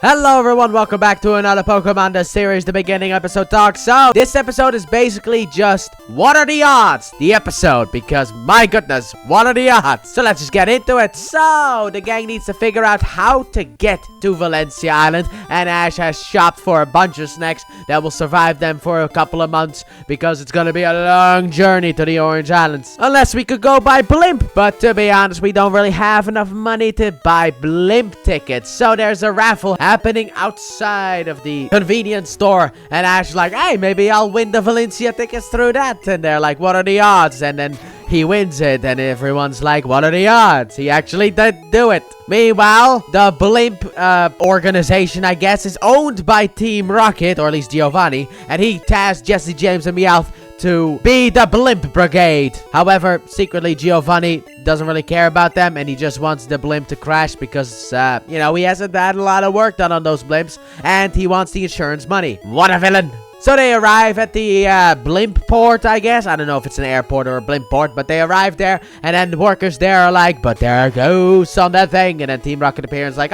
Hello everyone, welcome back to another Pokemon the series, the beginning episode talk. So, this episode is basically just, what are the odds? The episode, because my goodness, what are the odds? So let's just get into it. So, the gang needs to figure out how to get to Valencia Island, and Ash has shopped for a bunch of snacks that will survive them for a couple of months, because it's gonna be a long journey to the Orange Islands. Unless we could go by blimp, but to be honest, we don't really have enough money to buy blimp tickets. So there's a raffle happening outside of the convenience store, and Ash's like, hey, maybe I'll win the Valencia tickets through that. And they're like, what are the odds? And then he wins it, and everyone's like, what are the odds? He actually did do it. Meanwhile, the blimp organization, I guess, is owned by Team Rocket, or at least Giovanni, and he tasked Jesse, James, and Meowth to be the blimp brigade. However, secretly Giovanni doesn't really care about them, and he just wants the blimp to crash because, you know, he hasn't had a lot of work done on those blimps, and he wants the insurance money. What a villain. So they arrive at the blimp port, I guess. I don't know if it's an airport or a blimp port, but they arrive there, and then the workers there are like, but there are ghosts on that thing. And then Team Rocket appears like,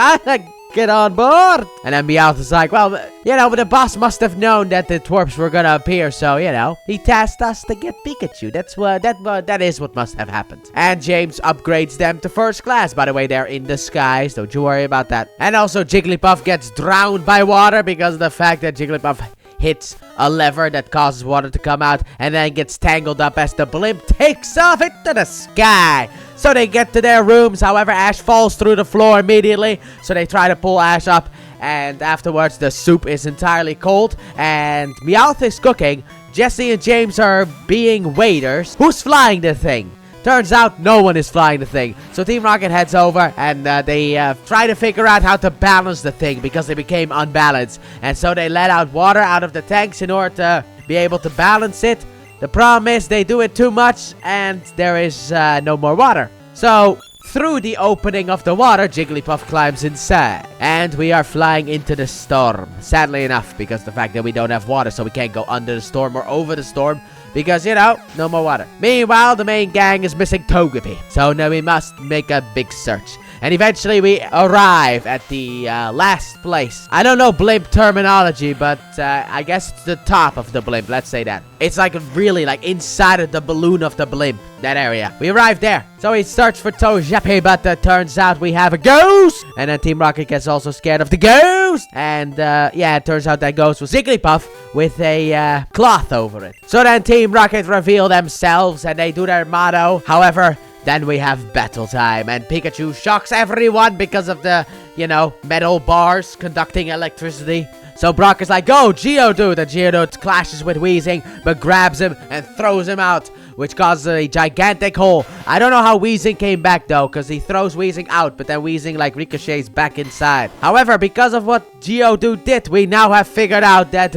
get on board. And then Meowth is like, well, you know, the boss must have known that the twerps were gonna appear, so, you know, he tasked us to get Pikachu. That is what must have happened. And James upgrades them to first class. By the way, they're in disguise, don't you worry about that. And also Jigglypuff gets drowned by water because of the fact that Jigglypuff hits a lever that causes water to come out, and then gets tangled up as the blimp takes off into the sky. So they get to their rooms. However, Ash falls through the floor immediately, so they try to pull Ash up, and afterwards the soup is entirely cold, and Meowth is cooking. Jesse and James are being waiters. Who's flying the thing? Turns out no one is flying the thing. So Team Rocket heads over, and they try to figure out how to balance the thing because they became unbalanced. And so they let out water out of the tanks in order to be able to balance it. The problem is they do it too much, and there is no more water. So through the opening of the water, Jigglypuff climbs inside. And we are flying into the storm. Sadly enough, because the fact that we don't have water, so we can't go under the storm or over the storm. Because, you know, no more water. Meanwhile, the main gang is missing Togepi. So now we must make a big search. And eventually we arrive at the last place. I don't know blimp terminology, but I guess it's the top of the blimp. Let's say that. It's like really like inside of the balloon of the blimp. That area. We arrived there. So we search for Togepi, but turns out we have a ghost. And then Team Rocket gets also scared of the ghost. And yeah, it turns out that ghost was Jigglypuff with a cloth over it. So then Team Rocket reveal themselves and they do their motto. However, then we have battle time, and Pikachu shocks everyone because of the, you know, metal bars conducting electricity. So Brock is like, go, Geodude! And Geodude clashes with Weezing, but grabs him and throws him out, which causes a gigantic hole. I don't know how Weezing came back, though, because he throws Weezing out, but then Weezing, like, ricochets back inside. However, because of what Geodude did, we now have figured out that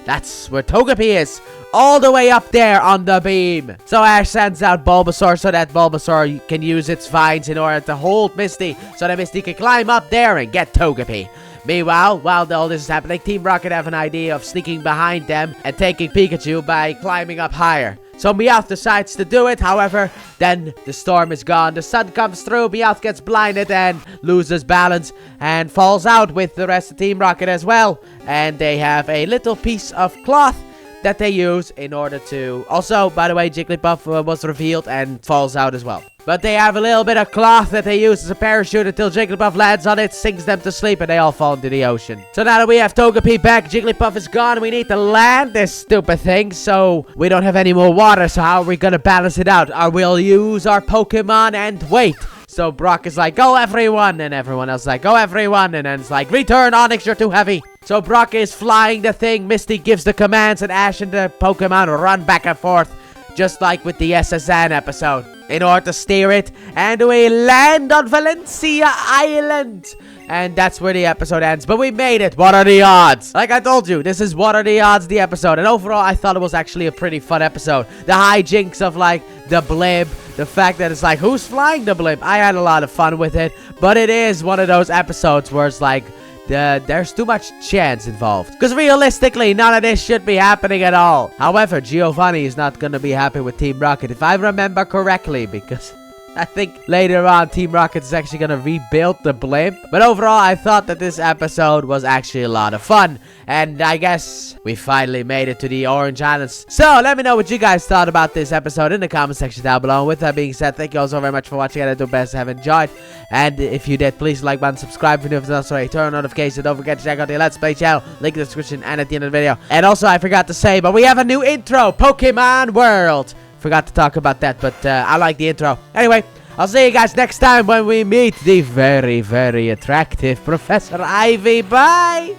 that's where Togepi is. All the way up there on the beam. So Ash sends out Bulbasaur so that Bulbasaur can use its vines in order to hold Misty, so that Misty can climb up there and get Togepi. Meanwhile, while all this is happening, Team Rocket have an idea of sneaking behind them and taking Pikachu by climbing up higher. So Meowth decides to do it. However, then the storm is gone. The sun comes through. Meowth gets blinded and loses balance and falls out with the rest of Team Rocket as well. And they have a little piece of cloth that they use in order to... Also, by the way, Jigglypuff was revealed and falls out as well. But they have a little bit of cloth that they use as a parachute until Jigglypuff lands on it, sinks them to sleep, and they all fall into the ocean. So now that we have Togepi back, Jigglypuff is gone, we need to land this stupid thing, so we don't have any more water, so how are we gonna balance it out? We'll use our Pokemon and wait. So Brock is like, go everyone, and everyone else is like, go everyone, and then it's like, return Onyx, you're too heavy. So Brock is flying the thing, Misty gives the commands, and Ash and the Pokemon run back and forth, just like with the SSN episode, in order to steer it, and we land on Valencia Island. And that's where the episode ends, but we made it. What are the odds? Like I told you, this is What Are the Odds, the episode, and overall, I thought it was actually a pretty fun episode. The hijinks of, like, the blimp, the fact that it's like, who's flying the blimp? I had a lot of fun with it, but it is one of those episodes where it's like, there's too much chance involved. Because realistically, none of this should be happening at all. However, Giovanni is not going to be happy with Team Rocket, if I remember correctly, because I think later on, Team Rocket is actually gonna rebuild the blimp. But overall, I thought that this episode was actually a lot of fun. And I guess we finally made it to the Orange Islands. So, let me know what you guys thought about this episode in the comment section down below. And with that being said, thank you all so very much for watching. I do best to have enjoyed. And if you did, please like button, subscribe if you're new, if not already, turn on notifications. Don't forget to check out the Let's Play channel. Link in the description and at the end of the video. And also, I forgot to say, but we have a new intro, Pokemon World. Forgot to talk about that, but I like the intro. Anyway, I'll see you guys next time when we meet the very, very attractive Professor Ivy. Bye!